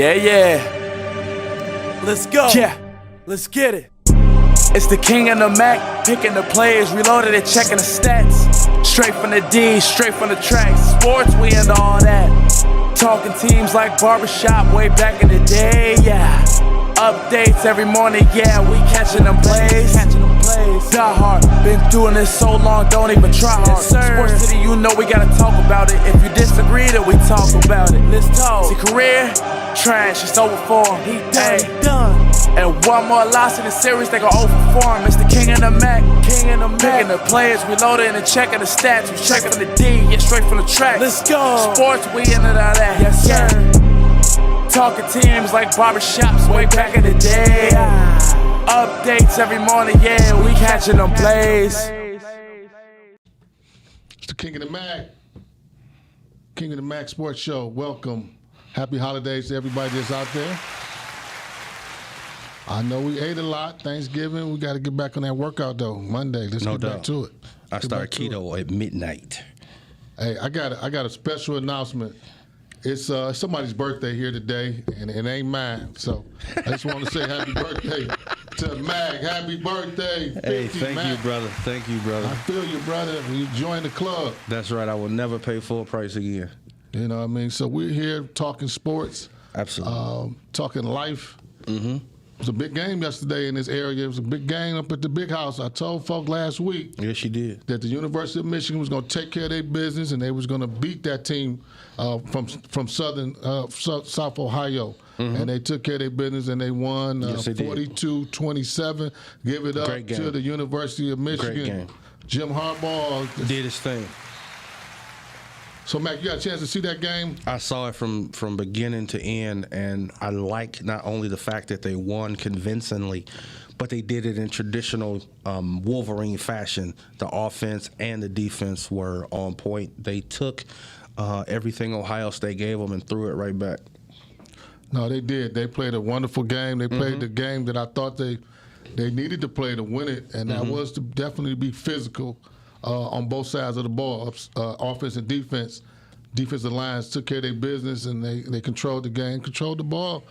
Yeah. Let's go. Yeah. Let's get it. It's the king and the Mack, picking the players, reloaded and checking the stats. Straight from the D, straight from the track. Sports, we into all that. Talking teams like barbershop way back in the day, yeah. Updates every morning, yeah, we catching them plays. Die hard, been doing this so long, don't even try hard. Sports City, you know we gotta talk about it. If you disagree, then we talk about it. Let's talk. See, career, trash, it's over for him. He done. And one more loss in the series, they gon' overperform. It's the king and the Mack, picking the players, reloading and checking the stats. We checking the D, yeah, straight from the track. Let's go. Sports, we into all that. Yes, sir. Talking teams like barbershops way back in the day. Updates every morning, yeah, we catching them plays. It's the king of the Mack. King of the Mack Sports Show. Welcome. Happy holidays to everybody that's out there. I know we ate a lot. Thanksgiving, we got to get back on that workout though. Monday, let's get back to it. I start keto at midnight. Hey, I got a special announcement. It's somebody's birthday here today, and it ain't mine. So I just want to say happy birthday to Mack. Happy birthday, 50, Hey, thank Mack. you, brother. Thank you, brother. I feel you, brother. You joined the club. That's right. I will never pay full price again. You know what I mean? So we're here talking sports. Absolutely. Talking life. Mm-hmm. It was a big game yesterday in this area. It was a big game up at the big house. I told folk last week Yes, you did. that the University of Michigan was going to take care of their business and they was going to beat that team from South Ohio. Mm-hmm. And they took care of their business and they won Yes, they did. 42-27. Give it up Great game. to the University of Michigan. Great game. Jim Harbaugh Did his thing. So, Mack, you got a chance to see that game? I saw it from beginning to end, and I like not only the fact that they won convincingly, but they did it in traditional Wolverine fashion. The offense and the defense were on point. They took everything Ohio State gave them and threw it right back. No, they did. They played a wonderful game. They played the game that I thought they needed to play to win it, and that was to definitely be physical on both sides of the ball, offense and defense. Defensive lines took care of their business, and they controlled the game, controlled the ball.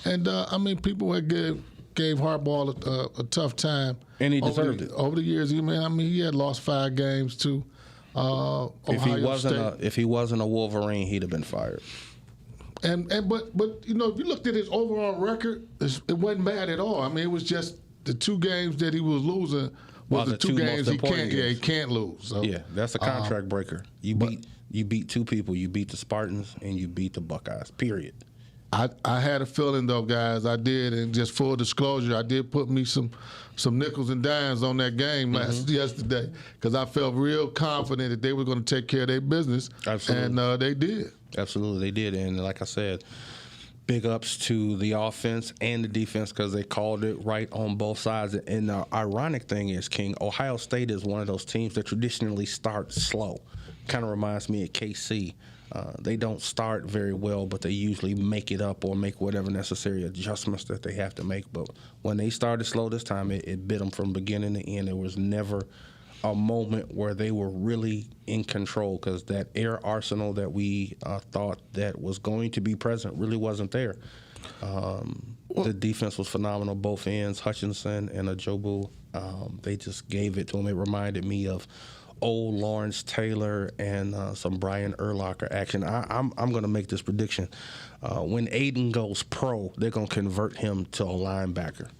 And, I mean, people had gave Harbaugh a tough time. And he deserved it. Over the years, he had lost 5 games to Ohio State. If he wasn't a Wolverine, he'd have been fired. But you know, if you looked at his overall record, it wasn't bad at all. I mean, it was just the 2 games that he was losing was the 2 games he can't lose. So, yeah, that's a contract breaker. You beat 2 people. You beat the Spartans and you beat the Buckeyes, period. I had a feeling, though, guys. I did, and just full disclosure, I did put me some nickels and dimes on that game yesterday because I felt real confident that they were going to take care of their business. Absolutely. And they did. Absolutely, they did. And like I said, big ups to the offense and the defense because they called it right on both sides. And the ironic thing is, King, Ohio State is one of those teams that traditionally start slow. Kind of reminds me of KC. They don't start very well, but they usually make it up or make whatever necessary adjustments that they have to make. But when they started slow this time, it bit them from beginning to end. There was never a moment where they were really in control because that air arsenal that we thought that was going to be present really wasn't there. The defense was phenomenal, both ends, Hutchinson and Ajobu. They just gave it to him. It reminded me of old Lawrence Taylor and some Brian Urlacher action. I'm going to make this prediction. When Aiden goes pro, they're going to convert him to a linebacker,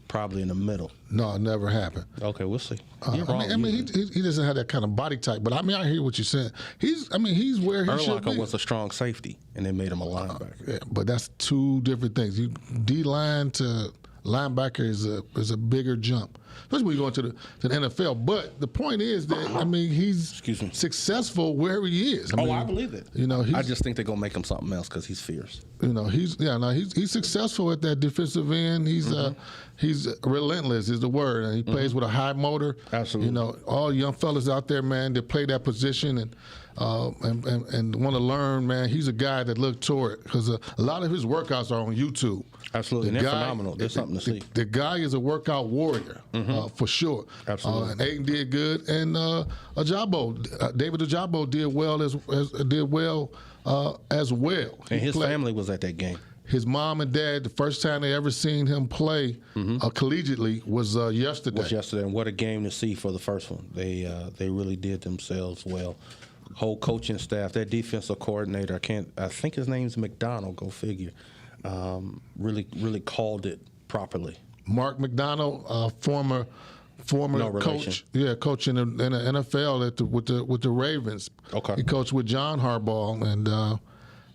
probably in the middle. No, it never happened. Okay, we'll see. He doesn't have that kind of body type, but I mean, I hear what you're saying. He's where he should be. Urlacher was a strong safety, and they made him a linebacker. Yeah, but that's 2 different things. D-line to linebacker is a bigger jump, especially when you go into the NFL. But the point is that he's successful where he is. I believe it. You know, I just think they're gonna make him something else because he's fierce. You know, he's successful at that defensive end. He's relentless is the word, and he plays with a high motor. Absolutely. You know, all young fellas out there, man, that play that position and want to learn, man. He's a guy that look toward because a lot of his workouts are on YouTube. Absolutely, they're phenomenal. There's something to see. The guy is a workout warrior, for sure. Absolutely. And Aiden did good, and David Ajabo did well as well. And his family was at that game. his mom and dad, the first time they ever seen him play collegiately was yesterday. And what a game to see for the first one. They really did themselves well. Whole coaching staff, that defensive coordinator, I think his name's McDonald, go figure, really called it properly. Mark McDonald, former coach, coach in the NFL with the Ravens. Okay. He coached with John Harbaugh,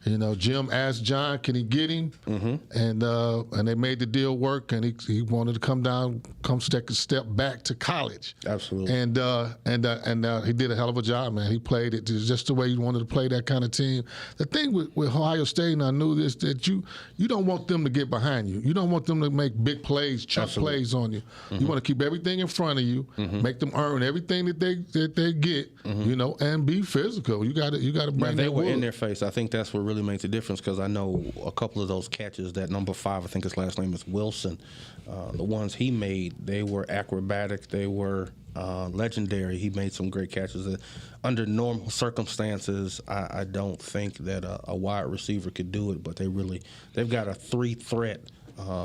and Jim asked John, can he get him? And they made the deal work, and he wanted to come take a step back to college. Absolutely. And he did a hell of a job, man. He played it just the way he wanted to play that kind of team. The thing with Ohio State, and I knew this, that you don't want them to get behind you. You don't want them to make big plays, chunk plays on you. You want to keep everything in front of you, make them earn everything that they get, and be physical. You got to bring they that were wood. in their face. I think that's what really makes the difference, because I know a couple of those catches, that number 5, I think his last name is Wilson, the ones he made, they were acrobatic, they were legendary. He made some great catches. Under normal circumstances, I don't think that a wide receiver could do it, but they've got a 3-threat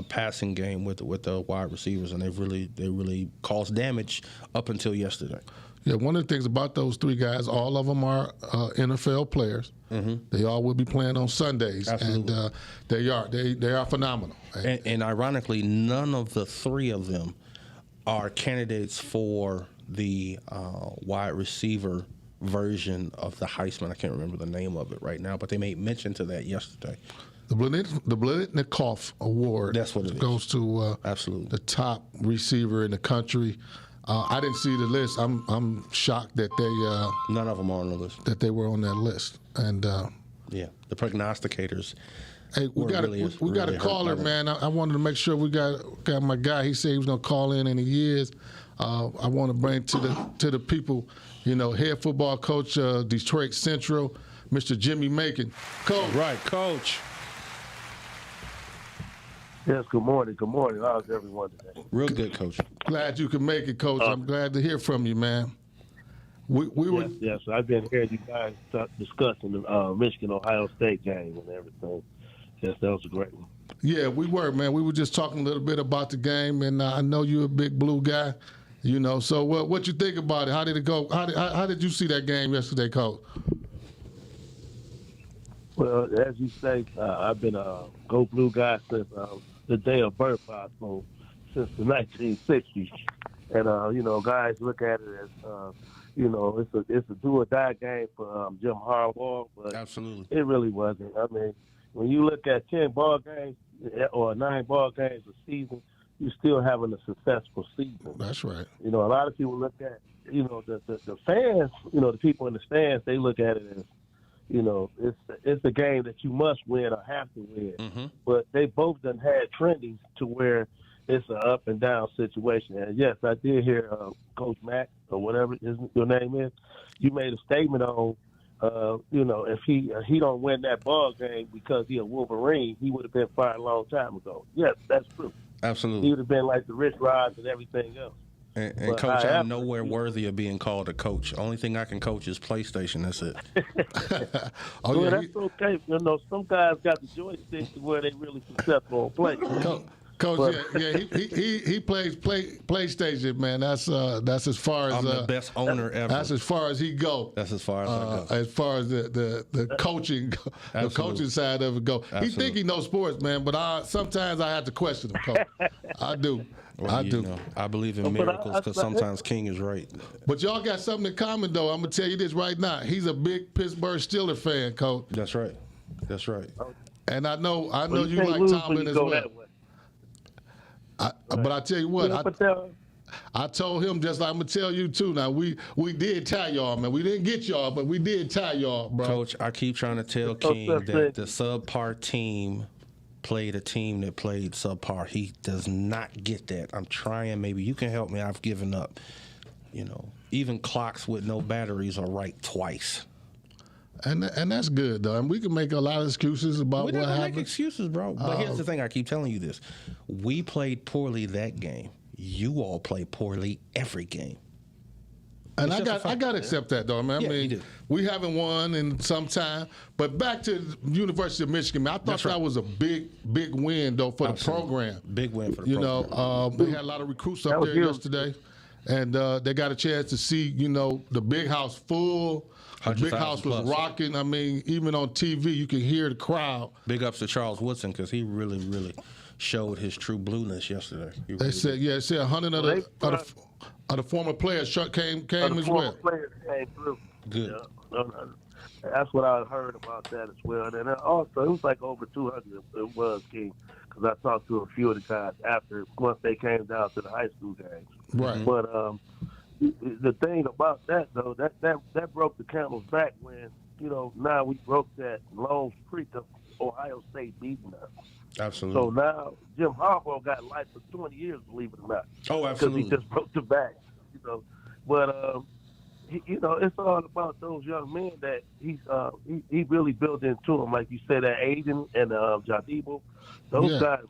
passing game with the wide receivers, and they really caused damage up until yesterday. Yeah, one of the things about those 3 guys, all of them are NFL players. They all will be playing on Sundays, Absolutely. and they are phenomenal. And ironically, none of the 3 of them are candidates for the wide receiver version of the Heisman. I can't remember the name of it right now, but they made mention to that yesterday. The Blitnikoff Award. That's what it goes to absolutely the top receiver in the country. I didn't see the list. I'm shocked that they none of them are on the list. That they were on that list. And the prognosticators. Hey, we got a caller, man. I wanted to make sure we got my guy. He said he was gonna call in, and he is. I want to bring to the people, head football coach, Detroit Central, Mr. Jimmy Macon. Coach. Right, Coach. Yes, good morning. Good morning. How's everyone today? Real good, Coach. Glad you could make it, Coach. I'm glad to hear from you, man. Yes. I've been hearing you guys discussing the Michigan-Ohio State game and everything. Yes, that was a great one. Yeah, we were, man. We were just talking a little bit about the game, and I know you're a big blue guy, So what you think about it? How did it go? How did you see that game yesterday, Coach? Well, as you say, I've been a Go Blue guy since the day of birth, I suppose, since the 1960s. And, guys look at it as, it's a do-or-die game for Jim Harbaugh, but Absolutely. It really wasn't. I mean, when you look at 10 ball games or 9 ball games a season, you're still having a successful season. That's right. A lot of people look at, the fans, the people in the stands, they look at it as, it's a game that you must win or have to win. But they both done had trending to where it's an up and down situation. And yes, I did hear Coach Mack or whatever your name is. You made a statement on, if he don't win that ball game because he a Wolverine, he would have been fired a long time ago. Yes, that's true. Absolutely. He would have been like the Rich Rods and everything else. And Coach, I'm nowhere worthy of being called a coach. Only thing I can coach is PlayStation. That's it. That's okay. Some guys got the joystick to where they really successful on play. Coach, he plays PlayStation, man. That's as far as I'm the best owner ever. That's as far as he go. That's as far as I go. As far as the coaching, the coaching side of it go. Absolutely. He think he knows sports, man, but sometimes I have to question him, Coach. I do. Well, I do. I believe in miracles because sometimes King is right. But y'all got something in common, though. I'm gonna tell you this right now. He's a big Pittsburgh Steelers fan, Coach. That's right. That's right. And I know you like Tomlin as well. But I tell you what, I told him just like I'm gonna tell you too. Now we did tie y'all, man. We didn't get y'all, but we did tie y'all, bro. Coach, I keep trying to tell King that the subpar team played a team that played subpar. He does not get that. I'm trying. Maybe you can help me. I've given up. Even clocks with no batteries are right twice. And that's good, though. And we can make a lot of excuses about what happened. We don't make excuses, bro. But here's the thing. I keep telling you this. We played poorly that game. You all play poorly every game. And It's I just a got to fact. accept that, though. Man. Yeah, I you mean, do. we haven't won in some time. But back to the University of Michigan, man, I thought That's right. that was a big win, though, for Absolutely. the program. Big win for the You program. know, they had a lot of recruits That up was there huge. yesterday, and they got a chance to see, you know, the big house full. The big 100,000 house was plus. rocking. I mean, even on TV, you can hear the crowd. Big ups to Charles Woodson because he really, really showed his true blueness yesterday. He They really said, did. yeah, they said 100 of the former players came as well. Players came through. Good. No. That's what I heard about that as well. And then also, it was like over 200. It was, King, because I talked to a few of the guys after once they came down to the high school games. Right. But the thing about that, though, that broke the camel's back when, you know, now we broke that long streak of Ohio State beating us. Absolutely. So now Jim Harbaugh got life for 20 years, believe it or not. Oh, Because absolutely. he just broke the back, you know. But you know, it's all about those young men that he really built into them. Like you said, that Aiden and Jadibo, those Yeah. guys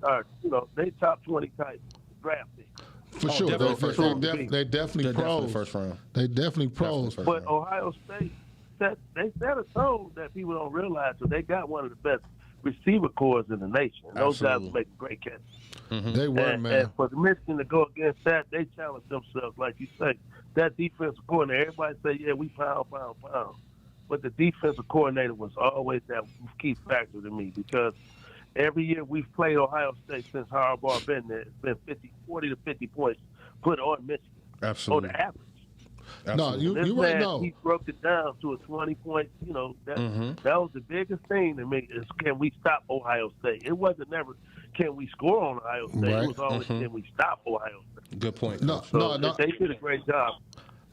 are you know, they top 20 type draft picks. For sure. definitely first round. They definitely They're pros. definitely first round. They definitely pros. Definitely But first round. Ohio State they set a tone that people don't realize. So they got one of the best receiver corps in the nation. Those guys Absolutely. make great catches. They were, And man. for the Michigan to go against that, they challenged themselves, like you say. That defensive coordinator, everybody say, yeah, we pound. But the defensive coordinator was always that key factor to me because every year we've played Ohio State since Harbaugh been there. It's been 40 to 50 points put on Michigan Absolutely. on the average. No, Absolutely. This you right. man, No, he broke it down to a 20-point, you know, that was the biggest thing to me is can we stop Ohio State? It wasn't never can we score on Ohio State. Right. It was always can we stop Ohio State? Good point. no, Coach. So no. they did a great job.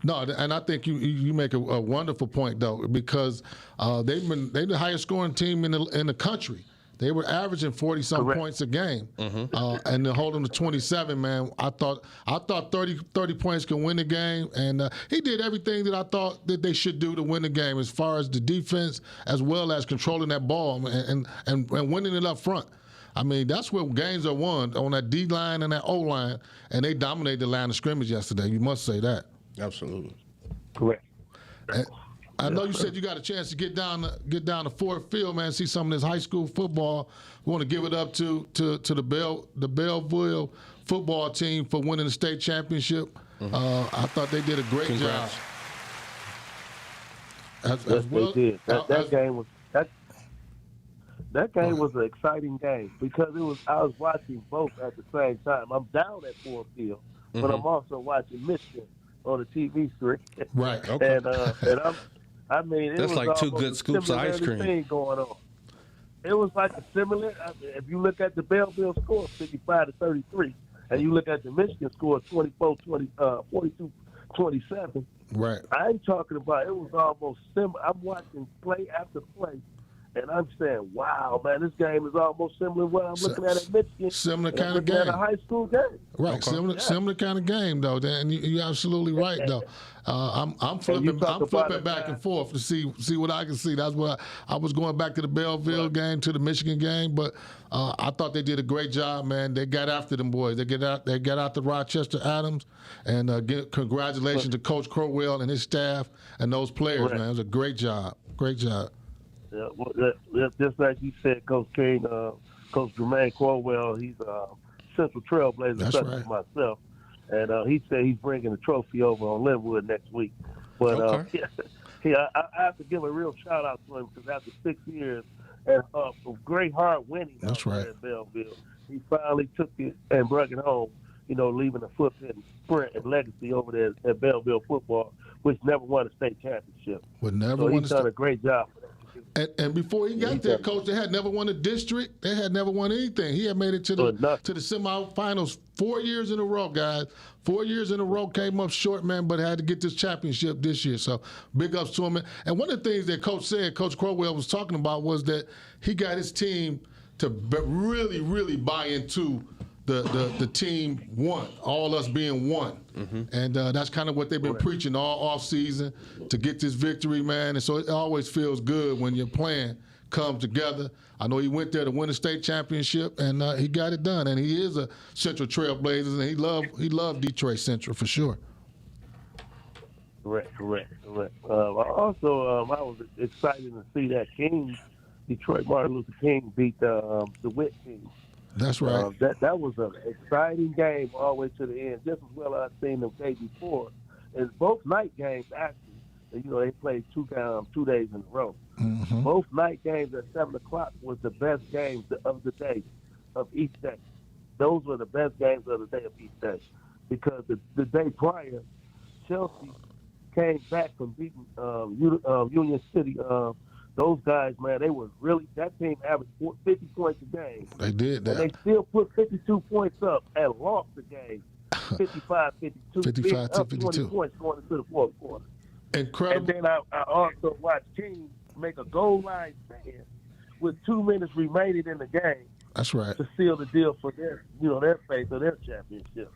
No, and I think you make a wonderful point though because they're the highest scoring team in the country. They were averaging 40-some Correct. points a game, and to hold them to 27, man. I thought 30 points could win the game, and he did everything that I thought that they should do to win the game, as far as the defense, as well as controlling that ball and winning it up front. I mean, that's where games are won, on that D line and that O line, and they dominated the line of scrimmage yesterday. You must say that. Absolutely. Correct. And I know you said you got a chance to get down to Ford Field, man. See some of this high school football. We want to give it up to the Belleville football team for winning the state championship. I thought they did a great job. Congrats. Yes, they did. That game was that game was an exciting game because I was watching both at the same time. I'm down at Ford Field, but I'm also watching Michigan on the TV screen. Right. Okay. I mean, it That's was like two almost good a scoops of ice similar cream. thing going on. It was like a similar. If you look at the Belleville score, 55-33, and you look at the Michigan score, 42-27. Right. I'm talking about it was almost similar. I'm watching play after play, and I'm saying, "Wow, man, this game is almost similar to what I'm looking at Michigan." Similar and I'm kind of looking at game. a high school game. Right, similar kind of game though. Dan, you're absolutely right though. I'm flipping back and forth to see what I can see. That's what I was going back to the Belleville game, to the Michigan game, but I thought they did a great job, man. They got after them boys. They got out to Rochester Adams, and congratulations to Coach Crowell and his staff and those players, man. It was a great job. Great job. Yeah, well, just like you said, Coach King, Coach Jermaine Corwell, he's Central Trailblazer, That's such right. as myself, and he said he's bringing the trophy over on Linwood next week. But Okay. I have to give a real shout out to him because after 6 years and of great hard winning That's out there right. at Belleville, he finally took it and brought it home. You know, leaving a footprint and legacy over there at Belleville football, which never won a state championship. Would never So won he's a done a great job for that. And before he got there, Coach, they had never won a district. They had never won anything. He had made it to the semifinals 4 years in a row, guys. 4 years in a row, came up short, man, but had to get this championship this year. So big ups to him. And one of the things that Coach said, Coach Crowell was talking about, was that he got his team to really, really buy into the team one, all us being one. And that's kind of what they've been preaching all off season to get this victory, man. And so it always feels good when your plan comes together. I know he went there to win a state championship, and he got it done. And he is a Central Trailblazers, and he loved Detroit Central for sure. correct. I was excited to see that Detroit Martin Luther King beat the Witt team. That's right. That was an exciting game all the way to the end, just as well as I've seen the day before. And both night games actually, they played 2 days in a row. Mm-hmm. Both night games at 7 o'clock was the best games of the day, of each day. Those were the best games of the day of each day, because the day prior, Chelsea came back from beating Union City. Those guys, man, they were really, that team averaged 50 points a game. They did that. And they still put 52 points up and lost the game 55-52. 55-52. 20 points going into the fourth quarter. Incredible. And then I also watched King make a goal line stand with 2 minutes remaining in the game. That's right. To seal the deal for their fate of their championship.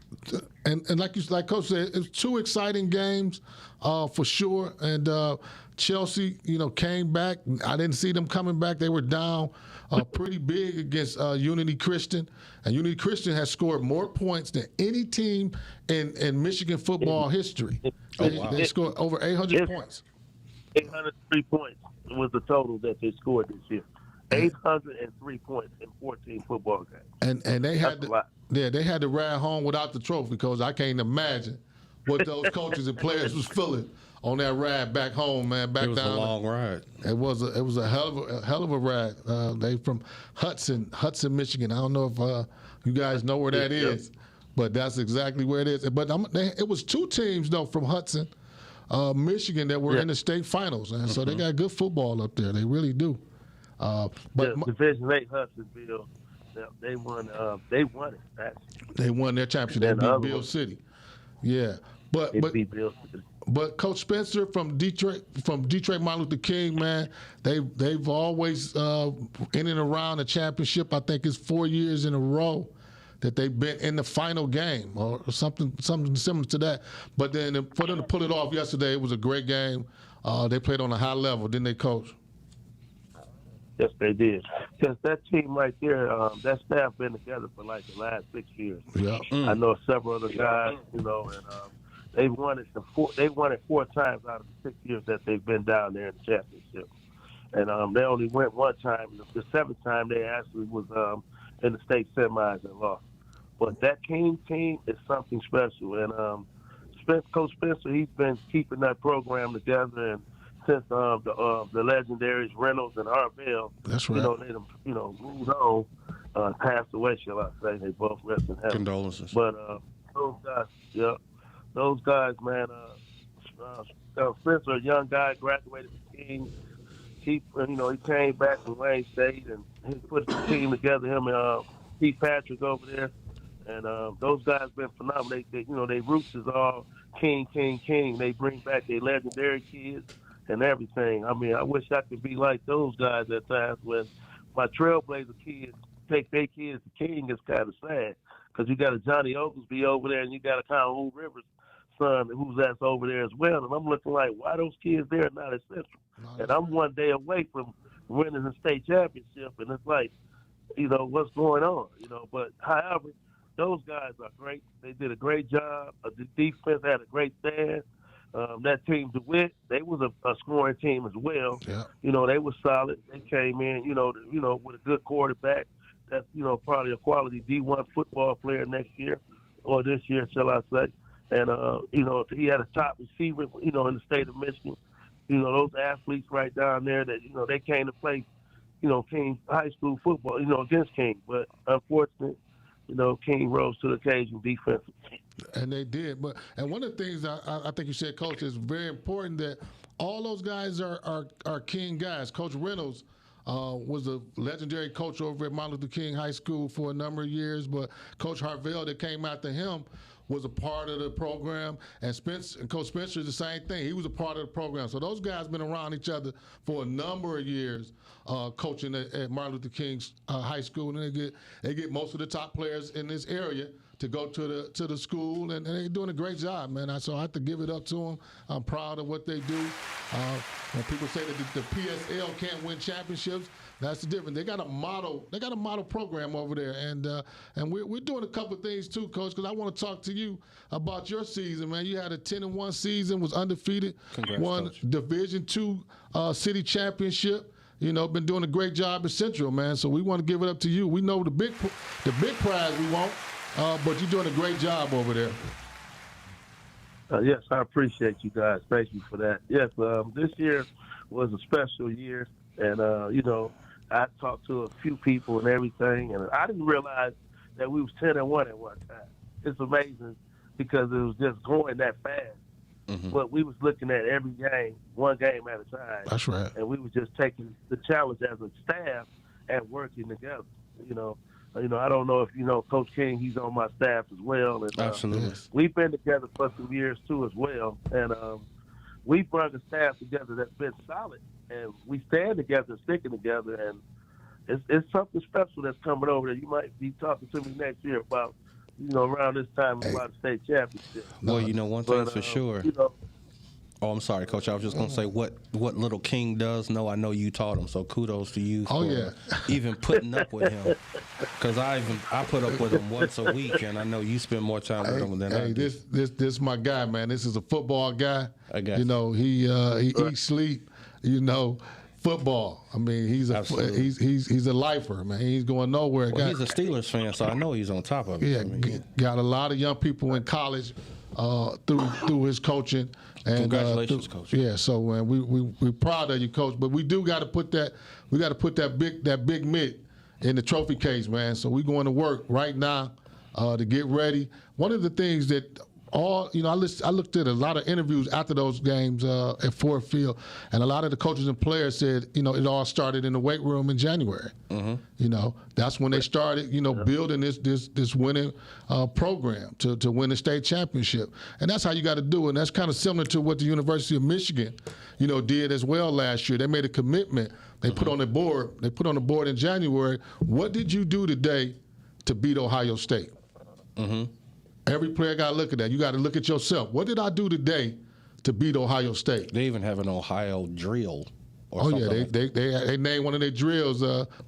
And like Coach said, it's 2 exciting games for sure. And Chelsea, came back. I didn't see them coming back. They were down pretty big against Unity Christian. And Unity Christian has scored more points than any team in Michigan football history. They scored over 800 points. 803 points was the total that they scored this year. 803 points in 14 football games. And they had they had to ride home without the trophy, because I can't imagine what those coaches and players was feeling on that ride back home, man. Back down. It was a long ride. It was a hell of a ride. They from Hudson, Michigan. I don't know if you guys know where that is, but that's exactly where it is. But it was 2 teams though from Hudson, Michigan, that were in the state finals, and so they got good football up there. They really do. But Division 8 Hudsonville, they won. They won it. Actually. They won their championship. They beat Bill City. Yeah, but beat Bill City. But Coach Spencer from Detroit Martin Luther King, man, they've always in and around the championship. I think it's 4 years in a row that they've been in the final game or something similar to that. But then for them to pull it off yesterday, it was a great game. They played on a high level, didn't they, Coach? Yes, they did. Because that team right there, that staff been together for like the last 6 years. Yeah. I know several other guys, and they've won it 4 times out of the 6 years that they've been down there in the championship. And they only went 1 time. The 7th time they actually was in the state semis and lost. But that King team is something special. And Coach Spencer, he's been keeping that program together, and since the legendaries Reynolds and Harvell, that's right. They moved on, passed away, shall I say? They both rest in heaven. Condolences. But those guys, man. Spencer, a young guy, graduated from King. He came back from Wayne State and he put the team together. Him and Pete Patrick over there, and those guys been phenomenal. They roots is all King. They bring back their legendary kids and everything. I mean, I wish I could be like those guys at times when my Trailblazer kids take their kids to King. It's kind of sad because you got a Johnny Oglesby over there and you got a Kyle Rivers son that's over there as well. And I'm looking like, why those kids there are not at Central? And I'm 1 day away from winning the state championship, and it's like, what's going on? But however, those guys are great. They did a great job. The defense had a great stand. That team, DeWitt, they was a scoring team as well. Yeah. They were solid. They came in, with a good quarterback. That's, probably a quality D1 football player next year or this year, shall I say. And, he had a top receiver, in the state of Michigan. Those athletes right down there that, they came to play, King high school football, against King. But unfortunately, King rose to the occasion defensively. And they did. And one of the things I think you said, Coach, is very important that all those guys are King guys. Coach Reynolds was a legendary coach over at Martin Luther King High School for a number of years, but Coach Harvell that came after him was a part of the program, and Coach Spencer is the same thing. He was a part of the program. So those guys been around each other for a number of years, coaching at Martin Luther King High School, and they get most of the top players in this area to go to the school, and they're doing a great job, man. So I have to give it up to them. I'm proud of what they do. When people say that the PSL can't win championships, that's the difference. They got a model program over there, and we're doing a couple of things too, Coach. Because I want to talk to you about your season, man. You had a 10-1 season, was undefeated, Congrats, won Coach. Division II city championship. You know, been doing a great job at Central, man. So we want to give it up to you. We know the big prize we want, but you're doing a great job over there. Yes, I appreciate you guys. Thank you for that. Yes, this year was a special year, and I talked to a few people and everything, and I didn't realize that we was 10-1 at one time. It's amazing because it was just going that fast. Mm-hmm. But we was looking at every game, one game at a time. That's right. And we was just taking the challenge as a staff and working together. I don't know if you know Coach King. He's on my staff as well. And, Absolutely. We've been together for some years too as well. And we brought a staff together that's been solid. And we stand together, sticking together. And it's something special that's coming over there. You might be talking to me next year about, around this time about the state championship. Well, one thing for sure. Oh, I'm sorry, Coach. I was just going to say what little King does know. I know you taught him, so kudos to you for even putting up with him. Because I put up with him once a week, and I know you spend more time with him than I do. This my guy, man. This is a football guy. I guess. He eats, sleep. Football. I mean, he's a lifer, man. He's going nowhere. Well, he's a Steelers fan, so I know he's on top of it. Yeah, got a lot of young people in college through his coaching. And, congratulations, Coach. Yeah, so man, we proud of you, Coach. But we do got to put that big mitt in the trophy case, man. So we're going to work right now to get ready. One of the things that I looked at a lot of interviews after those games at Ford Field, and a lot of the coaches and players said, it all started in the weight room in January. Mm-hmm. That's when they started, building this winning program to win the state championship, and that's how you got to do it. And that's kind of similar to what the University of Michigan, did as well last year. They made a commitment. They put on the board. They put on the board in January. What did you do today to beat Ohio State? Mm-hmm. Every player got to look at that. You got to look at yourself. What did I do today to beat Ohio State? They even have an Ohio drill. They named one of their drills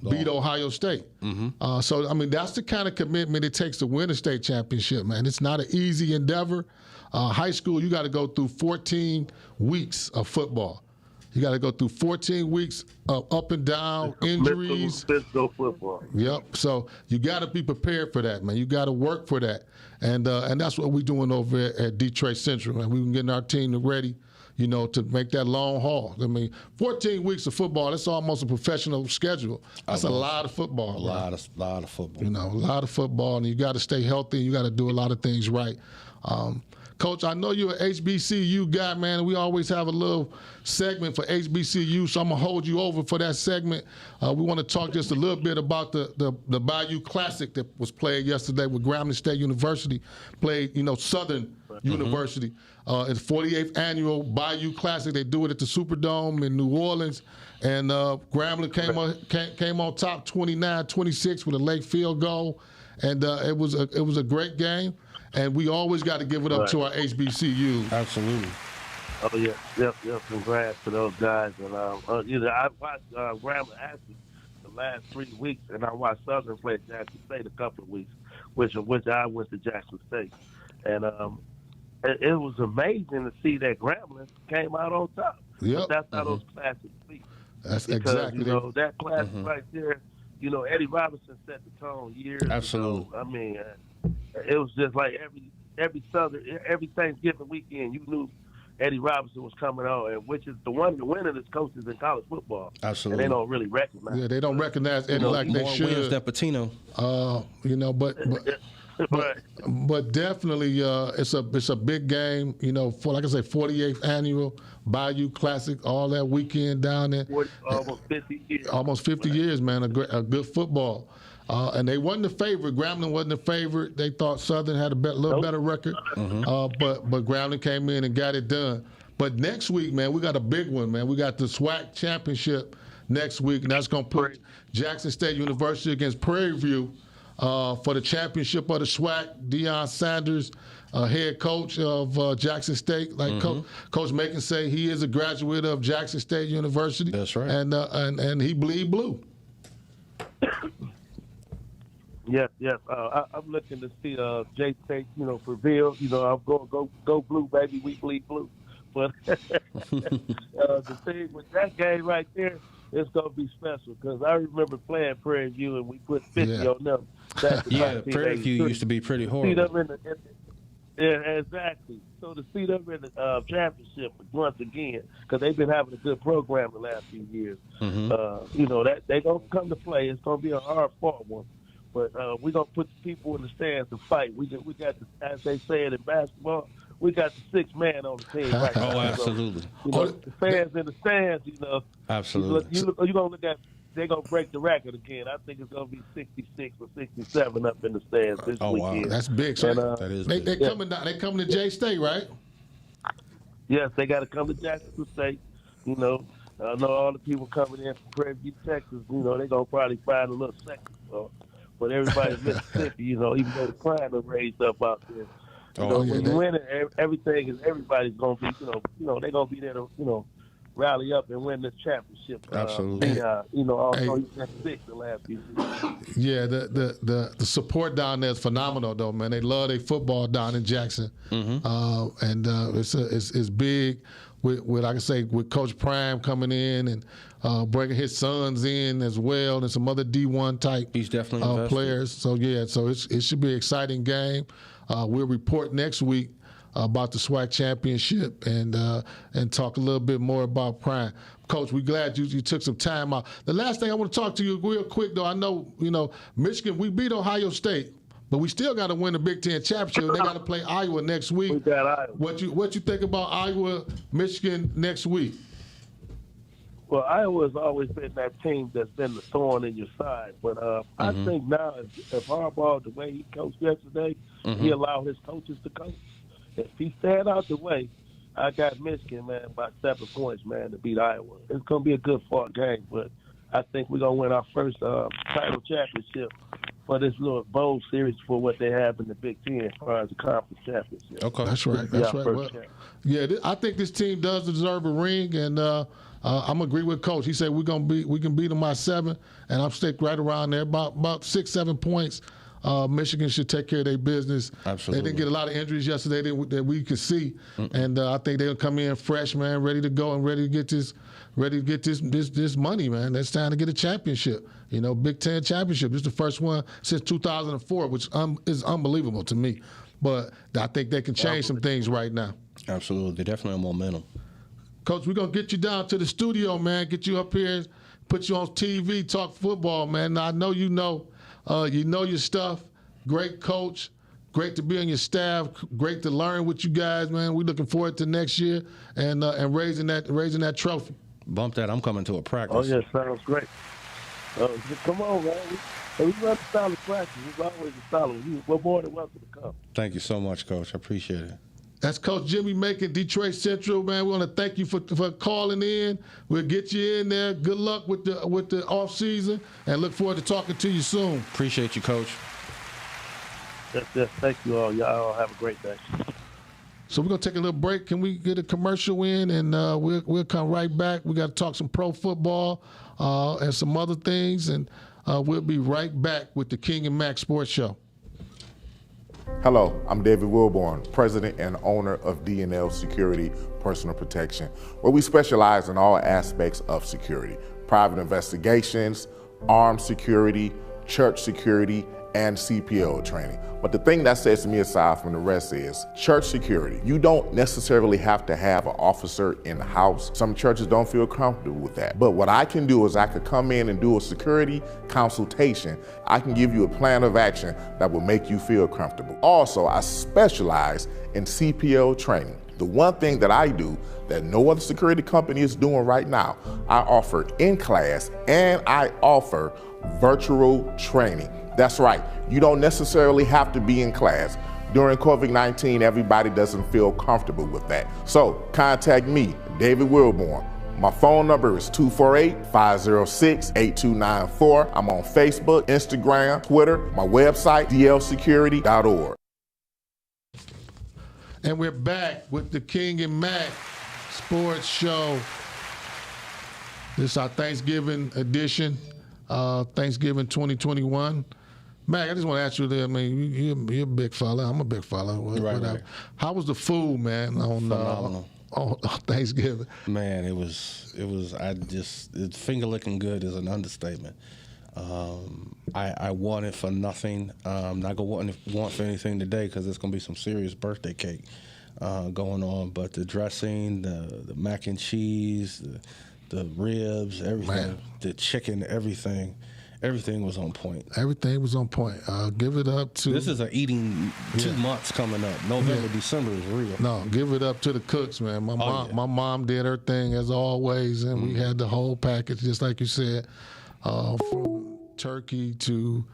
beat Ohio State. Mm-hmm. So, I mean, that's the kind of commitment it takes to win a state championship, man. It's not an easy endeavor. High school, you got to go through 14 weeks of football. You got to go through 14 weeks of up and down, injuries. Physical football. Yep. So you got to be prepared for that, man. You got to work for that. And that's what we're doing over at Detroit Central. And we've been getting our team ready, to make that long haul. I mean, 14 weeks of football, that's almost a professional schedule. That's a lot of football. A lot of football. A lot of football. And you got to stay healthy. You got to do a lot of things right. Coach, I know you're an HBCU guy, man, and we always have a little segment for HBCU, so I'm going to hold you over for that segment. We want to talk just a little bit about the Bayou Classic that was played yesterday with Grambling State University, played, Southern University. It's 48th annual Bayou Classic. They do it at the Superdome in New Orleans, and Grambling came on top 29-26 with a late field goal, and it was a great game. And we always got to give it up to our HBCU. Absolutely. Oh yeah, yep. Congrats to those guys. And I watched Grambling actually the last 3 weeks, and I watched Southern play at Jackson State a couple of weeks, which I went to Jackson State, and it was amazing to see that Grambling came out on top. Yep. But that's how those classics speak. That's because, exactly that class right there. Eddie Robinson set the tone years Absolutely. ago. I mean, it was just like every Thanksgiving weekend, you knew Eddie Robinson was coming on, and which is the winningest coaches in college football. Absolutely. And they don't really recognize. Yeah, they don't recognize Eddie like they should. More wins than Patino. But definitely, it's a big game. For like I say, 48th annual Bayou Classic, all that weekend down there. Almost 50 years. Almost 50 years, man. A good football. And they wasn't the favorite. Grambling wasn't the favorite. They thought Southern had a little better record. But Grambling came in and got it done. But next week, man, we got a big one, man. We got the SWAC championship next week, and that's going to put Jackson State University against Prairie View. for the championship of the SWAC. Deion Sanders, head coach of Jackson State. Like Coach Macon say, he is a graduate of Jackson State University. That's right. And he bleed blue. Yes. I'm looking to see J State, prevail. I'm going go blue, baby. We bleed blue. But the thing with that game right there, it's going to be special because I remember playing Prairie View and we put 50 on them. Prairie View used to be pretty horrible. Yeah, exactly. So to see them in the championship once again, because they've been having a good program the last few years, that they going to come to play. It's going to be a hard-fought one. But we're going to put the people in the stands to fight. We got, as they say it in basketball, we got the sixth man on the team right now. Oh, absolutely. So, the fans in the stands, Absolutely. You're going to look at, they're going to break the record again. I think it's going to be 66 or 67 up in the stands this weekend. Wow. That's big. So that is big. They coming down. They coming to J State, right? Yes, they got to come to Jackson State. I know all the people coming in from Prairie View, Texas, they're going to probably find a little second. But everybody in Mississippi, even though the crime is raised up out there. When you win it, everybody's going to be, they're going to be there to, rally up and win this championship. Absolutely. Also he's been sick the last few years. Yeah, the support down there is phenomenal, though, man. They love their football down in Jackson, and it's big. With like I say, with Coach Prime coming in and bringing his sons in as well, and some other D1 type He's definitely players. So it should be an exciting game. We'll report next week about the SWAC championship and talk a little bit more about Prime. Coach, we're glad you took some time out. The last thing I want to talk to you real quick, though, I know Michigan. We beat Ohio State. But we still got to win the Big Ten championship. They got to play Iowa next week. We got Iowa. What you think about Iowa, Michigan next week? Well, Iowa has always been that team that's been the thorn in your side. But I think now, if Harbaugh, the way he coached yesterday, he allowed his coaches to coach. If he stand out the way, I got Michigan, man, by 7 points, man, to beat Iowa. It's going to be a good fought game, but I think we're going to win our first title championship for this little bowl series for what they have in the Big Ten as far as the conference championship. Okay, that's right. Well, I think this team does deserve a ring, and I'm agree with Coach. He said we can beat them by 7, and I'm stick right around there, about 6-7 points. Michigan should take care of their business. Absolutely. They didn't get a lot of injuries yesterday that we could see, and I think they'll come in fresh, man, ready to go and ready to get this money, man. It's time to get a championship. Big Ten championship. This is the first one since 2004, which is unbelievable to me. But I think they can change some things right now. Absolutely, definitely a momentum. Coach, we're gonna get you down to the studio, man. Get you up here, put you on TV, talk football, man. Now, I know you know your stuff. Great coach. Great to be on your staff. Great to learn with you guys, man. We're looking forward to next year and raising that trophy. Bump that. I'm coming to a practice. Oh, yeah, sounds great. Come on, man. We run a solid practice. It's always a solid one. We're more than welcome to come. Thank you so much, Coach. I appreciate it. That's Coach Jimmy Macon, Detroit Central, man. We want to thank you for calling in. We'll get you in there. Good luck with the off season, and look forward to talking to you soon. Appreciate you, Coach. Yes, thank you all. Y'all all have a great day. So we're gonna take a little break. Can we get a commercial in, and we'll come right back. We got to talk some pro football and some other things, and we'll be right back with the King and Mack Sports Show. Hello, I'm David Wilborn, president and owner of D&L Security Personal Protection, where we specialize in all aspects of security: private investigations, armed security, church security, and CPO training. But the thing that sets me aside from the rest is church security. You don't necessarily have to have an officer in the house. Some churches don't feel comfortable with that. But what I can do is I could come in and do a security consultation. I can give you a plan of action that will make you feel comfortable. Also, I specialize in CPO training. The one thing that I do that no other security company is doing right now, I offer in-class and I offer virtual training. That's right, you don't necessarily have to be in class. During COVID-19, everybody doesn't feel comfortable with that. So contact me, David Wilborn, My phone number is 248-506-8294. I'm on Facebook, Instagram, Twitter, my website, dlsecurity.org. And we're back with the King and Mack Sports Show. This is our Thanksgiving edition, Thanksgiving 2021. Mack, I just want to ask you there. I mean, you're a big fella. I'm a big fella. Right. How was the food, man, on Thanksgiving? Man, it was. Finger licking good is an understatement. I want it for nothing. I'm not gonna want for anything today because there's gonna be some serious birthday cake going on. But the dressing, the mac and cheese, the ribs, everything, Man. the chicken, everything was on point. Everything was on point. Give it up to. This is a eating 2 months coming up. November, December is real. No, give it up to the cooks, man. My mom did her thing as always, and we had the whole package, just like you said, from turkey to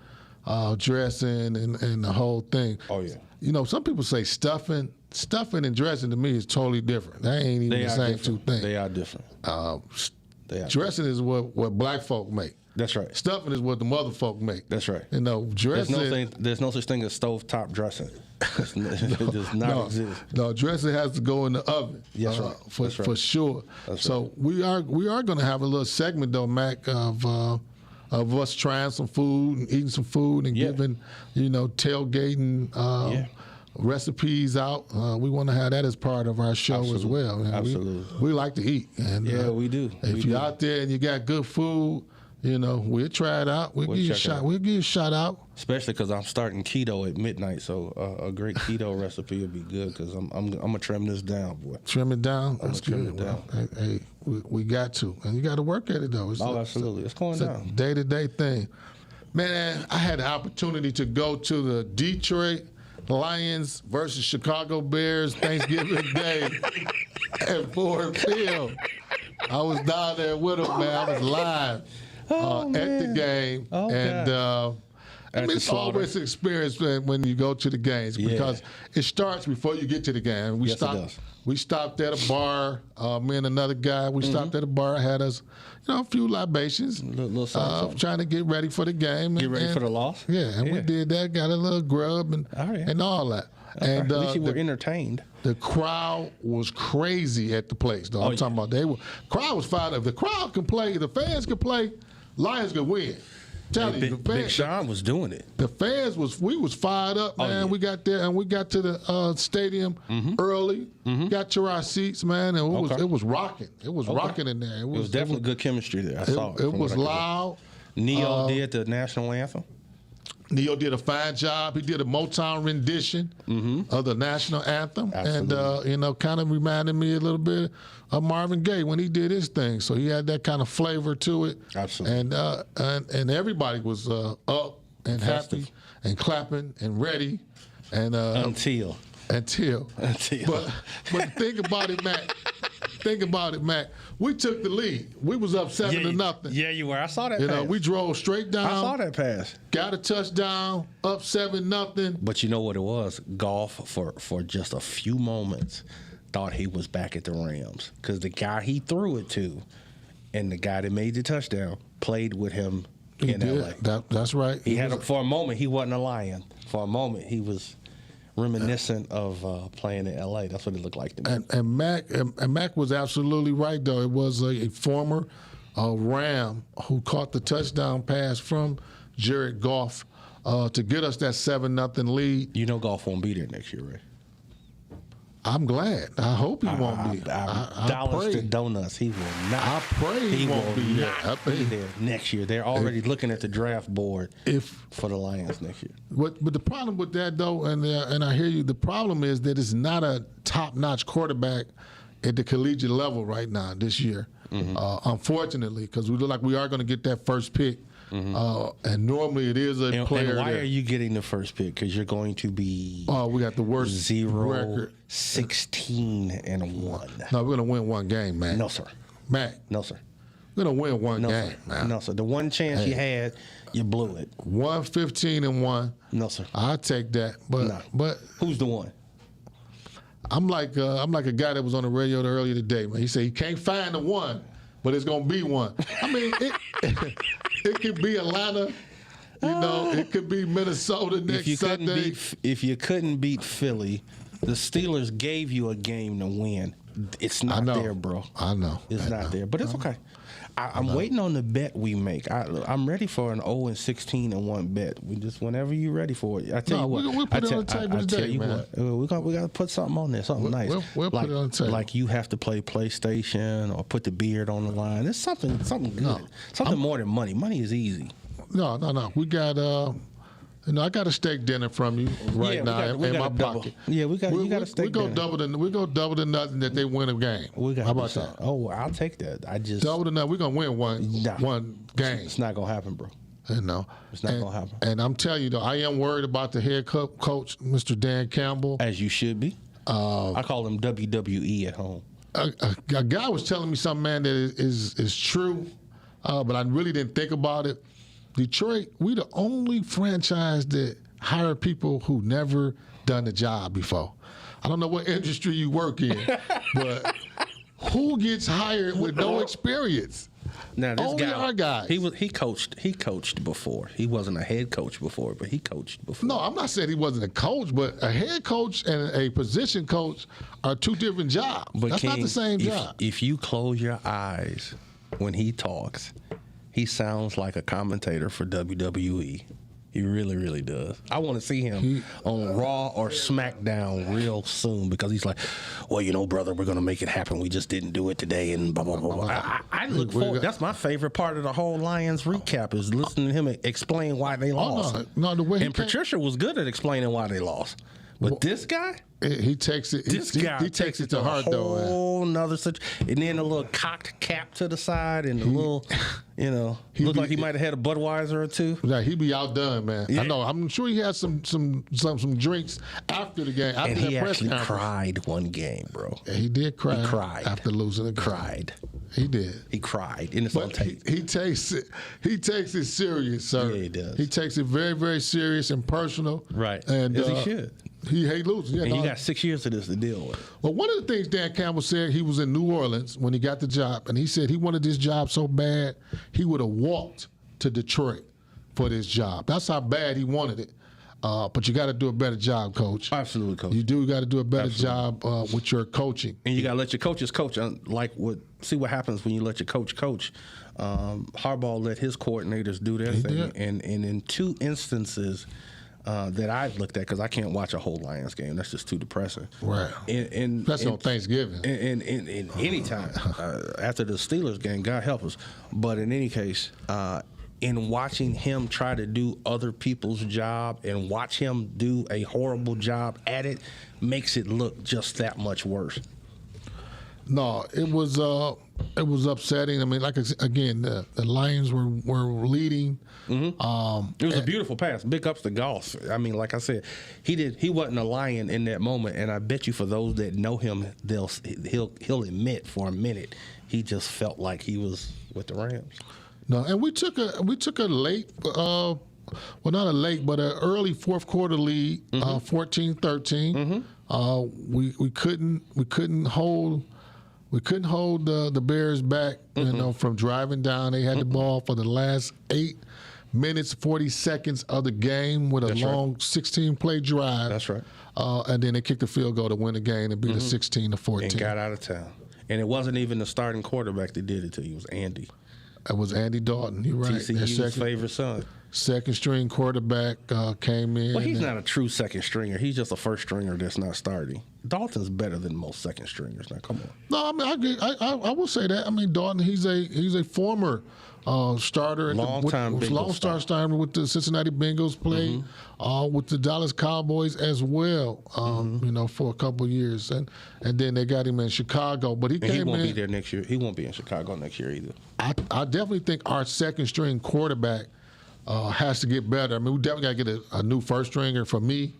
dressing and the whole thing. Oh yeah. You know, some people say stuffing. Stuffing and dressing to me is totally different. That ain't even the same two things. They are different. Dressing is what black folk make. That's right. Stuffing is what the mother folk make. That's right. You know, dressing. There's no such thing as stovetop dressing. It does not exist. No, dressing has to go in the oven. That's right. For sure. So we are going to have a little segment though, Mac, of us trying some food and eating some food and giving, tailgating. Recipes out. We want to have that as part of our show as well. And Absolutely. We like to eat. And, we do. If you're out there and you got good food, we'll try it out. We'll give you a shot. We'll give you a shout out. Especially because I'm starting keto at midnight, so a great keto recipe would be good. Because I'm gonna trim this down, boy. Trim it down. That's trim good. it down. Well, hey, we got to, and you got to work at it though. Absolutely. It's going down. Day-to-day thing. Man, I had the opportunity to go to the Detroit Lions versus Chicago Bears Thanksgiving Day at Ford Field. I was down there with them, man. I was live at the game. It's always an experience when you go to the games because it starts before you get to the game. We stopped at a bar. Me and another guy, we stopped at a bar, had us, a few libations, trying to get ready for the game. Get ready for the loss? Yeah, and we did that, got a little grub and all that. Okay. And at least you were entertained. The crowd was crazy at the place, though. I'm talking about crowd was fired up. If the crowd can play, the fans can play, Lions could win. Big Sean was doing it. The fans we was fired up, man. We got there and we got to the stadium early. Got to our seats, man, and it was rocking. It was rocking in there. It was definitely good chemistry there. I saw it. It was loud. Neo did the national anthem. Neo did a fine job. He did a Motown rendition of the national anthem. Absolutely. And, kind of reminded me a little bit of Marvin Gaye when he did his thing. So he had that kind of flavor to it. Absolutely. And everybody was up and festive, happy and clapping and ready. And Until. But think about it, Mac. We took the lead. We was up 7-0. Yeah, you were. I saw that pass. We drove straight down. I saw that pass. Got a touchdown, up 7-0. But you know what it was? Golf, for just a few moments, thought he was back at the Rams. Because the guy he threw it to and the guy that made the touchdown played with him in L.A. That's right. For a moment, he wasn't a Lion. For a moment, he was reminiscent of playing in L.A. That's what it looked like to me. And Mack was absolutely right, though. It was a former Ram who caught the touchdown pass from Jared Goff to get us that 7-0 lead. You know Goff won't be there next year, right? I'm glad. I hope he won't be. Dollars to donuts. He will not. I pray he won't be there next year. They're already looking at the draft board for the Lions next year. But the problem with that, though, and I hear you, the problem is that it's not a top-notch quarterback at the collegiate level right now this year, unfortunately, because we look like we are going to get that first pick. And normally it is a player. And why are you getting the first pick? Because you're going to be we got the worst 0-16-1. No, we're going to win one game, man. No, sir. Mac. No, sir. We're going to win one game, sir. man. No, sir. The one chance you had, you blew it. 1-15-1. No, sir. I'll take that. But who's the one? I'm like a guy that was on the radio earlier today, man. He said he can't find the one, but it's gonna be one. I mean, it could be Atlanta, it could be Minnesota next Sunday. If you couldn't beat Philly, the Steelers gave you a game to win. It's not there, bro. I know. It's not there, but it's okay. I'm waiting on the bet we make. I'm ready for an 0-16-1 bet. We just whenever you're ready for it. I tell you what. We'll put it on the table today, man. We got to put something on there, something nice. We'll put it on the table. Like you have to play PlayStation or put the beard on the line. It's something good. Something more than money. Money is easy. No. We got. I got a steak dinner from you now in my pocket. Yeah, you got a steak dinner. We go double the nothing that they win a game. How about that? Oh, well, I'll take that. Double the nothing. We're gonna win one game. It's not gonna happen, bro. It's not gonna happen. And I'm telling you though, I am worried about the head coach, Mr. Dan Campbell. As you should be. I call him WWE at home. A guy was telling me something, man, that is true, but I really didn't think about it. Detroit, we the only franchise that hire people who never done the job before. I don't know what industry you work in, but who gets hired with no experience? Now this only our guys. He coached before. He wasn't a head coach before, but he coached before. No, I'm not saying he wasn't a coach, but a head coach and a position coach are two different jobs. But that's not the same job. If you close your eyes when he talks, he sounds like a commentator for WWE. He really, really does. I want to see him on Raw or SmackDown real soon because he's like, well, brother, we're going to make it happen. We just didn't do it today and blah, blah, blah. I look forward. That's my favorite part of the whole Lions recap is listening to him explain why they lost. The way Patricia was good at explaining why they lost. But this guy? He takes it. He takes it to heart, though. Whole nother and then a little cocked cap to the side, and a little, looked like he might have had a Budweiser or two. Yeah, he be outdone, man. Yeah. I know. I'm sure he had some drinks after the game. After and he actually conference. Cried one game, bro. Yeah, he did cry. He cried after losing the game. Cried. He did. He cried, and it's on tape. He takes it. He takes it serious, sir. Yeah, he does. He takes it very, very serious and personal. Right. And he should. He hate losing. And you got 6 years of this to deal with. Well, one of the things Dan Campbell said, he was in New Orleans when he got the job, and he said he wanted this job so bad he would have walked to Detroit for this job. That's how bad he wanted it. But you got to do a better job, Coach. Absolutely, Coach. You got to do a better job with your coaching. And you got to let your coaches coach. See what happens when you let your coach coach. Harbaugh let his coordinators do their thing. And in two instances that I've looked at, because I can't watch a whole Lions game. That's just too depressing. Right. That's on Thanksgiving. And any time. After the Steelers game, God help us. But in any case, in watching him try to do other people's job and watch him do a horrible job at it makes it look just that much worse. No, it was upsetting. I mean, again, the Lions were leading. Mm-hmm. It was a beautiful pass. Big ups to Goff. I mean, like I said, he wasn't a Lion in that moment, and I bet you for those that know him, he'll admit for a minute he just felt like he was with the Rams. No, and we took a late, well, not a late, but an early fourth quarter lead, 14-13. Mm-hmm. We couldn't hold the Bears back, from driving down. They had the ball for the last 8 minutes, 40 seconds of the game with a long 16-play drive. That's right. And then they kicked the field goal to win the game and beat it 16-14. And got out of town. And it wasn't even the starting quarterback that did it to you. It was Andy. It was Andy Dalton. You're right. TCU's favorite son. Second string quarterback came in. Well, he's not a true second stringer. He's just a first stringer that's not starting. Dalton's better than most second stringers. Now, come on. No, I mean, I will say that. I mean, Dalton, he's a former starter. Long-time starter with the Cincinnati Bengals, played with the Dallas Cowboys as well, for a couple of years. And then they got him in Chicago. But he won't be there next year. He won't be in Chicago next year either. I definitely think our second-string quarterback has to get better. I mean, we definitely got to get a new first stringer for me.